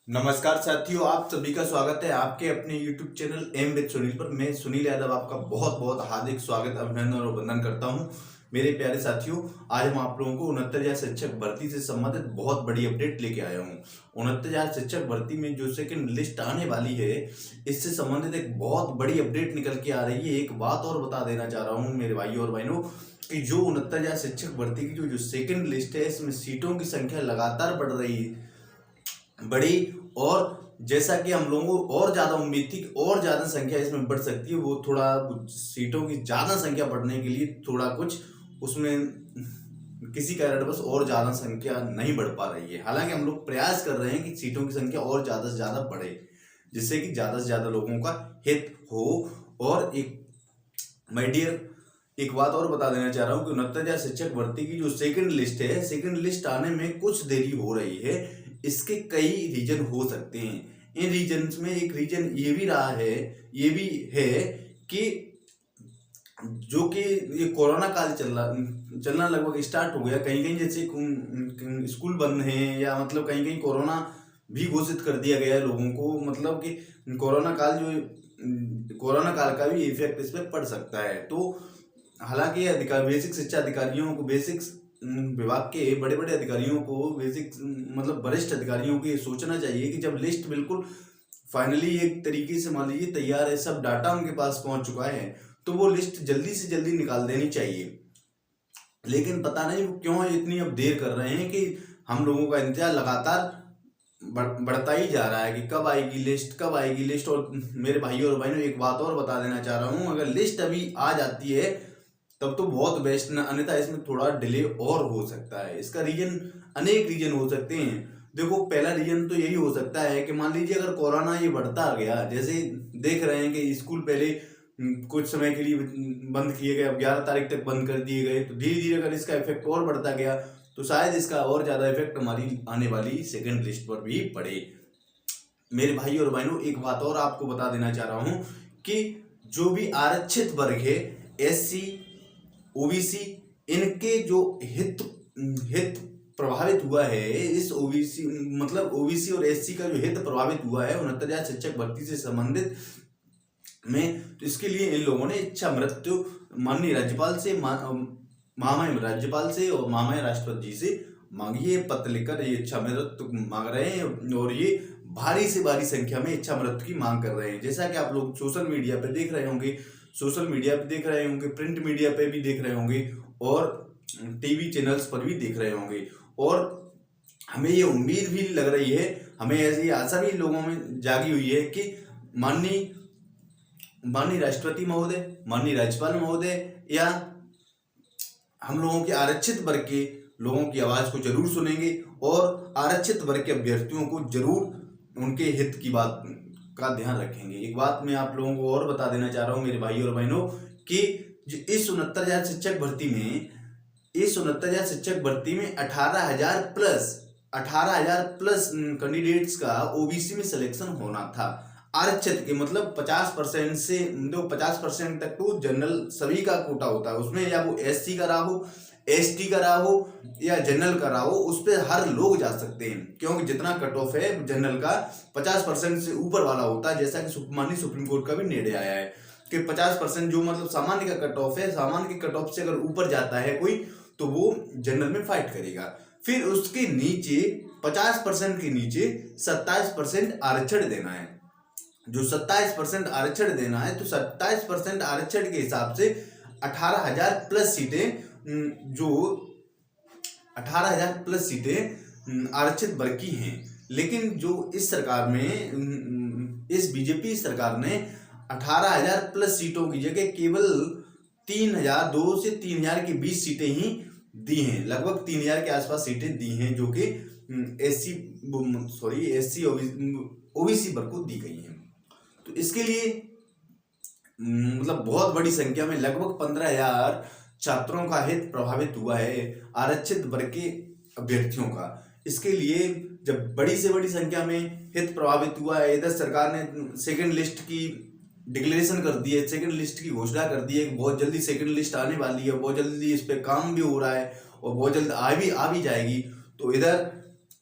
नमस्कार साथियों, आप सभी का स्वागत है आपके अपने YouTube channel M with Sunil पर। मैं सुनील यादव आपका बहुत बहुत हार्दिक स्वागत, अभिनंदन और वंदन करता हूं। मेरे प्यारे साथियों, आज हम आप लोगों को 69,000 शिक्षक भर्ती से संबंधित बहुत बड़ी अपडेट लेके आया हूं। 69,000 शिक्षक भर्ती में जो सेकंड लिस्ट आने वाली है, इससे संबंधित एक बहुत बड़ी अपडेट निकल के आ रही है। एक बात और बता देना चाह रहा हूँ मेरे भाइयों और बहनों कि जो 69,000 शिक्षक भर्ती की जो सेकंड लिस्ट है, इसमें सीटों की संख्या लगातार बढ़ रही है, बड़ी। और जैसा कि हम लोगों को और ज्यादा उम्मीद थी कि और ज्यादा संख्या इसमें बढ़ सकती है, वो थोड़ा सीटों की ज्यादा संख्या बढ़ने के लिए थोड़ा कुछ उसमें किसी कारणवश और ज्यादा संख्या नहीं बढ़ पा रही है। हालांकि हम लोग प्रयास कर रहे हैं कि सीटों की संख्या और ज्यादा से ज्यादा बढ़े, जिससे कि ज्यादा से ज्यादा लोगों का हित हो। और एक माय डियर, एक बात और बता देना चाह रहा हूँ कि 69,000 शिक्षक भर्ती की जो सेकंड लिस्ट है, सेकंड लिस्ट आने में कुछ देरी हो रही है। इसके कई रीजन हो सकते हैं। इन रीजन्स में एक रीजन ये भी रहा है, ये भी है कि जो कि ये कोरोना काल चलना लगभग स्टार्ट हो गया। कहीं कहीं जैसे स्कूल बंद हैं, या मतलब कहीं कहीं कोरोना भी घोषित कर दिया गया है लोगों को। मतलब कि कोरोना काल का भी इफेक्ट इस पर पड़ सकता है। तो हालांकि बेसिक शिक्षा अधिकारियों को, बेसिक विभाग के बड़े बड़े अधिकारियों को, बेसिक मतलब वरिष्ठ अधिकारियों को ये सोचना चाहिए कि जब लिस्ट बिल्कुल फाइनली एक तरीके से मान लीजिए तैयार है, सब डाटा उनके पास पहुंच चुका है, तो वो लिस्ट जल्दी से जल्दी निकाल देनी चाहिए। लेकिन पता नहीं वो क्यों इतनी अब देर कर रहे हैं कि हम लोगों का इंतजार लगातार बढ़ता ही जा रहा है कि कब आएगी लिस्ट, कब आएगी लिस्ट। और मेरे भाइयों और बहनों, एक बात और बता देना चाह रहा हूँ, अगर लिस्ट अभी आ जाती है तब तो बहुत बेस्ट ना, अन्यथा इसमें थोड़ा डिले और हो सकता है। इसका रीजन, अनेक रीजन हो सकते हैं। देखो, पहला रीजन तो यही हो सकता है कि मान लीजिए अगर कोरोना ये बढ़ता गया, जैसे देख रहे हैं कि स्कूल पहले कुछ समय के लिए बंद किए गए, अब 11 तारीख तक बंद कर दिए गए, तो धीरे धीरे अगर इसका इफेक्ट और बढ़ता गया तो शायद इसका और ज्यादा इफेक्ट हमारी आने वाली सेकंड लिस्ट पर भी पड़े। मेरे भाई और बहनों, एक बात और आपको बता देना चाह रहा हूं कि जो भी आरक्षित वर्ग है, एससी, ओबीसी, इनके जो हित हित प्रभावित हुआ है, इस ओबीसी मतलब ओबीसी और एससी का जो हित प्रभावित हुआ है 69,000 शिक्षक भर्ती से संबंधित में, तो इसके लिए इन लोगों ने इच्छा मृत्यु माननीय राज्यपाल से, महामहिम राज्यपाल से और महामहिम राष्ट्रपति जी से मांगी है। पत्र लिखकर ये इच्छा मृत्यु मांग रहे हैं और ये भारी से भारी संख्या में इच्छा मृत्यु की मांग कर रहे हैं। जैसा कि आप लोग सोशल मीडिया पे देख रहे होंगे, प्रिंट मीडिया पे भी देख रहे होंगे, और टीवी चैनल्स पर भी देख रहे होंगे। और हमें ये उम्मीद भी लग रही है, हमें ऐसी आशा भी लोगों में जागी हुई है कि माननीय राष्ट्रपति महोदय, माननीय राज्यपाल महोदय, या हम लोगों के आरक्षित वर्ग के लोगों की आवाज को जरूर सुनेंगे और आरक्षित वर्ग के अभ्यर्थियों को जरूर उनके हित की बात का ध्यान रखेंगे। एक बात मैं आप लोगों को और बता देना चाह रहा हूं मेरे भाई और बहनों कि इस 69,000 शिक्षक भर्ती में, 18,000 प्लस कैंडिडेट्स का ओबीसी में सिलेक्शन होना था। आरक्षित के मतलब 50% से, जो 50% तक तो जनरल सभी का कोटा होता है उसमें, या वो एससी का रहा हो, एसटी का रहा हो, या जनरल का रहा हो, उस पर हर लोग जा सकते हैं, क्योंकि जितना कट ऑफ है जनरल का 50% से ऊपर वाला होता है। जैसा कि माननीय सुप्रीम कोर्ट का भी निर्णय आया है कि 50% जो मतलब सामान्य का कट ऑफ है, सामान्य के कट ऑफ से अगर ऊपर जाता है कोई, तो वो जनरल में फाइट करेगा। फिर उसके नीचे 50% के नीचे 27% आरक्षण देना है। जो 27% आरक्षण देना है, तो 27% आरक्षण के हिसाब से 18,000 प्लस सीटें, जो 18,000 प्लस सीटें आरक्षित वर्ग की हैं। लेकिन जो इस सरकार में, इस बीजेपी सरकार ने 18,000 प्लस सीटों की जगह केवल 3,002 से 3,000 के बीच सीटें ही दी हैं। लगभग 3,000 के आसपास सीटें दी हैं, जो कि एससी ओबीसी वर्ग को दी गई हैं। तो इसके लिए मतलब बहुत बड़ी संख्या में, लगभग 15,000 छात्रों का हित प्रभावित हुआ है, आरक्षित वर्ग के अभ्यर्थियों का। इसके लिए जब बड़ी से बड़ी संख्या में हित प्रभावित हुआ है, इधर सरकार ने सेकंड लिस्ट की डिक्लेरेशन कर दी है, सेकंड लिस्ट की घोषणा कर दी है कि बहुत जल्दी सेकंड लिस्ट आने वाली है, बहुत जल्दी इस पे काम भी हो रहा है और बहुत जल्द आ भी जाएगी। तो इधर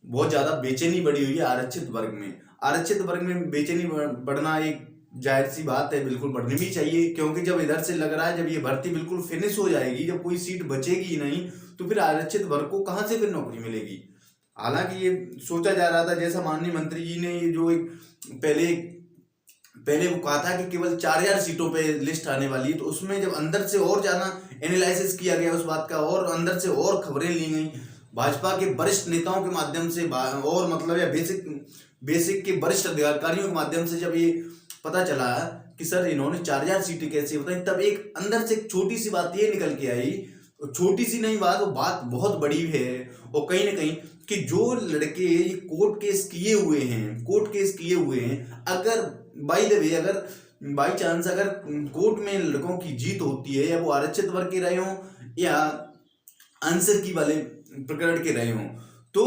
बहुत ज़्यादा बेचैनी बढ़ी हुई है आरक्षित वर्ग में। आरक्षित वर्ग में बेचैनी बढ़ना एक जाहिर सी बात है, बिल्कुल बढ़नी भी चाहिए, क्योंकि जब इधर से लग रहा है जब ये भर्ती बिल्कुल फिनिश हो जाएगी, जब कोई सीट बचेगी ही नहीं, तो फिर आरक्षित वर्ग को कहाँ से फिर नौकरी मिलेगी। हालांकि ये सोचा जा रहा था, जैसा माननीय मंत्री जी ने ये जो एक पहले पहले वो कहा था कि केवल 4000 सीटों पे लिस्ट आने वाली है, तो उसमें जब अंदर से और ज्यादा एनालिसिस किया गया उस बात का, और अंदर से और खबरें ली गई भाजपा के वरिष्ठ नेताओं के माध्यम से, और मतलब या बेसिक के वरिष्ठ अधिकारियों के माध्यम से, जब ये पता चला कि सर इन्होंने 4000 सीटें कैसे बताई, तब एक अंदर से एक छोटी सी बात ये निकल के आई, छोटी सी नहीं बात, वो बात बहुत बड़ी है। और कहीं ना कहीं कि जो लड़के ये कोर्ट केस किए हुए हैं, अगर बाय द वे अगर बाई चांस अगर कोर्ट में लड़कों की जीत होती है, या वो आरक्षित वर्ग के रहे हों या आंसर की वाले प्रकरण के रहे हों, तो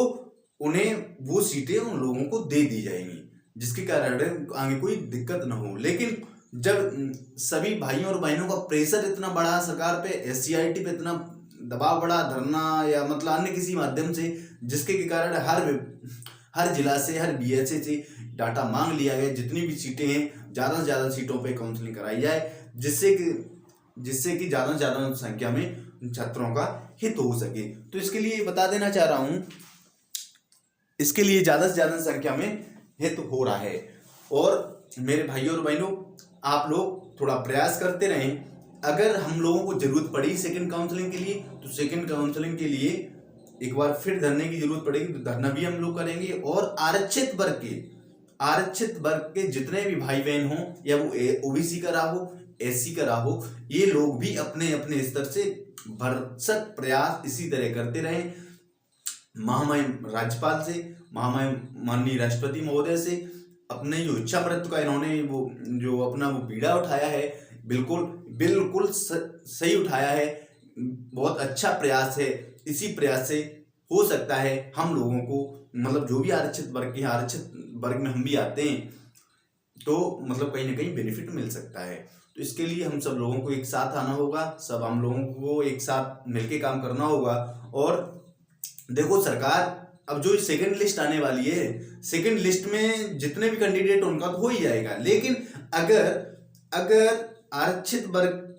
उन्हें वो सीटें उन लोगों को दे दी जाएंगी, जिसके कारण आगे कोई दिक्कत ना हो। लेकिन जब सभी भाइयों और बहनों का प्रेशर इतना बड़ा सरकार पे, एससीईआरटी पे इतना दबाव बढ़ा, धरना या मतलब अन्य किसी माध्यम से, जिसके के कारण हर जिला से, हर बीएसए से डाटा मांग लिया गया, जितनी भी सीटें हैं ज़्यादा से ज़्यादा सीटों पे काउंसलिंग कराई जाए, जिससे कि ज़्यादा से ज़्यादा संख्या में छात्रों का हित हो सके। तो इसके लिए बता देना चाह रहा हूँ, इसके लिए ज़्यादा से ज़्यादा संख्या में हित हो रहा है। और मेरे भाइयों और बहनों, आप लोग थोड़ा प्रयास करते रहें। अगर हम लोगों को जरूरत पड़ी सेकंड काउंसलिंग के लिए, तो सेकंड काउंसलिंग के लिए एक बार फिर धरने की जरूरत पड़ेगी, तो धरना भी हम लोग करेंगे। और आरक्षित वर्ग के जितने भी भाई बहन हों, या वो ओबीसी का रहा हो, एससी का रहा हो, ये लोग भी अपने अपने स्तर से भरसक प्रयास इसी तरह करते रहें। महामहिम राज्यपाल से, महामहिम माननीय राष्ट्रपति महोदय से अपने जो इच्छा मृत्यु का इन्होंने वो जो अपना वो पीड़ा उठाया है, बिल्कुल सही उठाया है, बहुत अच्छा प्रयास है। इसी प्रयास से हो सकता है हम लोगों को, मतलब जो भी आरक्षित वर्ग में हम भी आते हैं, तो मतलब कहीं ना कहीं बेनिफिट मिल सकता है। तो इसके लिए हम सब लोगों को एक साथ आना होगा, सब हम लोगों को एक साथ मिलके काम करना होगा। और देखो, सरकार अब जो सेकंड लिस्ट आने वाली है, सेकंड लिस्ट में जितने भी कैंडिडेट उनका तो हो ही जाएगा, लेकिन अगर आरक्षित वर्ग,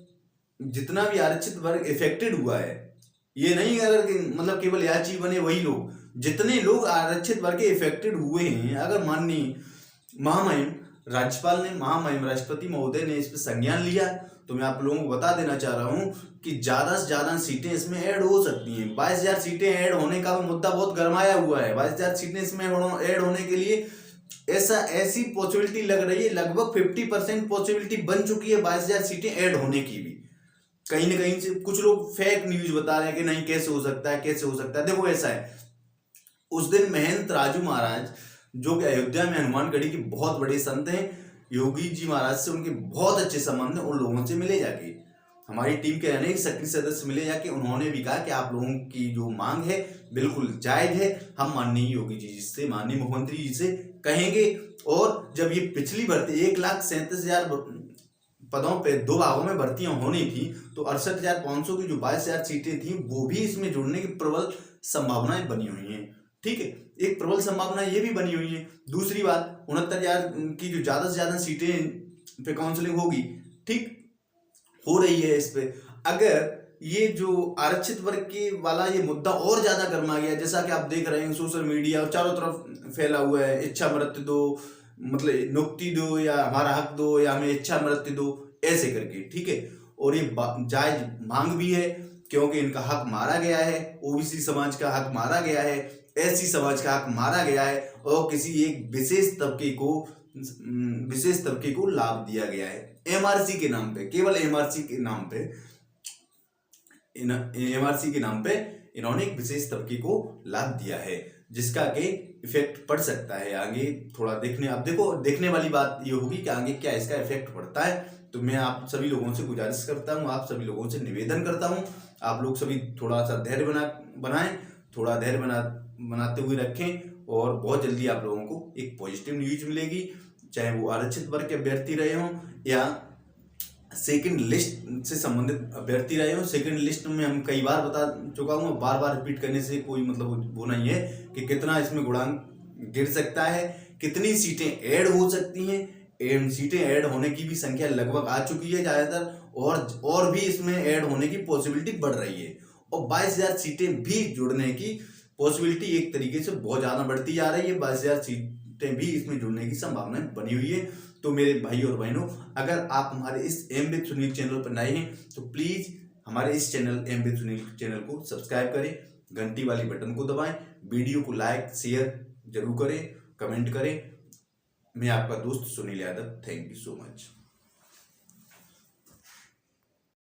जितना भी आरक्षित वर्ग इफेक्टेड हुआ है, ये नहीं अगर मतलब केवल याची बने वही लोग, जितने लोग आरक्षित वर्ग के इफेक्टेड हुए हैं, अगर माननीय महामहिम राज्यपाल ने, महामहिम राष्ट्रपति महोदय ने इस पर संज्ञान लिया, तो मैं आप लोगों को बता देना चाह रहा हूं कि ज्यादा से ज्यादा सीटें इसमें ऐड हो सकती हैं। 22,000 सीटें ऐड होने का मुद्दा बहुत गरमाया हुआ है। 22,000 सीटें इसमें ऐड होने के लिए ऐसी पॉसिबिलिटी लग रही है, लगभग 50% पॉसिबिलिटी बन चुकी है 22,000 सीटें ऐड होने की भी। कहीं ना कहीं से कुछ लोग फेक न्यूज बता रहे हैं कि नहीं कैसे हो सकता है, देखो ऐसा है, उस दिन महंत राजू महाराज, जो कि अयोध्या में हनुमानगढ़ी के बहुत बड़े संत हैं, योगी जी महाराज से उनके बहुत अच्छे संबंध हैं, उन लोगों से मिले जाके, हमारी टीम के अनेक सक्रिय सदस्य मिले जाके, उन्होंने भी कहा कि आप लोगों की जो मांग है बिल्कुल जायज है, हम माननीय योगी जी से, माननीय मुख्यमंत्री जी से कहेंगे। और जब ये पिछली भर्ती 1,37,000 पदों पे 2 भागों में भर्तियां होनी थी, तो 68,500 की जो 22,000 सीटें थी, वो भी इसमें जुड़ने की प्रबल संभावनाएं बनी हुई हैं। ठीक है, एक प्रबल संभावना ये भी बनी हुई है। दूसरी बात, 69,000 की जो ज्यादा से ज्यादा सीटें पे काउंसलिंग होगी, ठीक हो रही है। इस पे अगर ये जो आरक्षित वर्ग के वाला ये मुद्दा और ज्यादा गर्मा गया, जैसा कि आप देख रहे हैं सोशल मीडिया और चारों तरफ फैला हुआ है, इच्छा मृत्यु दो, मतलब नियुक्ति दो, या हमारा हक दो, या हमें इच्छा मृत्यु दो, ऐसे करके, ठीक है। और ये जायज मांग भी है, क्योंकि इनका हक मारा गया है, ओबीसी समाज का हक मारा गया है, एससी समाज का हक मारा गया है, और किसी एक विशेष तबके को लाभ दिया गया है एमआरसी के नाम पे, केवल एमआरसी के नाम पे इन्होंने एक विशेष तबके को लाभ दिया है, जिसका के इफेक्ट पड़ सकता है आगे थोड़ा देखने वाली बात ये होगी कि आगे क्या इसका इफेक्ट पड़ता है। तो मैं आप सभी लोगों से गुजारिश करता हूँ, आप सभी लोगों से निवेदन करता हूँ, आप लोग सभी थोड़ा सा धैर्य बनाएं, थोड़ा धैर्य बनाते हुए रखें, और बहुत जल्दी आप लोगों को एक पॉजिटिव न्यूज मिलेगी, चाहे वो आरक्षित वर्ग के अभ्यर्थी रहे हों या सेकंड लिस्ट से संबंधित अभ्यर्थी रहे हो। सेकंड लिस्ट में हम कई बार बता चुका हूँ, बार बार रिपीट करने से कोई मतलब वो नहीं है कि कितना इसमें गुणांक गिर सकता है, कितनी सीटें ऐड हो सकती हैं। सीटें ऐड होने की भी संख्या लगभग आ चुकी है ज़्यादातर, और भी इसमें ऐड होने की पॉसिबिलिटी बढ़ रही है, और 22,000 सीटें भी जुड़ने की पॉसिबिलिटी एक तरीके से बहुत ज़्यादा बढ़ती जा रही है। 22,000 सीटें भी इसमें जुड़ने की संभावना बनी हुई है। तो मेरे भाई और बहनों, अगर आप हमारे इस एम विद सुनील चैनल पर नए हैं तो प्लीज़ हमारे इस channel M with Sunil channel को सब्सक्राइब करें, घंटी वाली बटन को दबाएं, वीडियो को लाइक शेयर जरूर करें, कमेंट करें। मैं आपका दोस्त Sunil Yadav, thank you so much.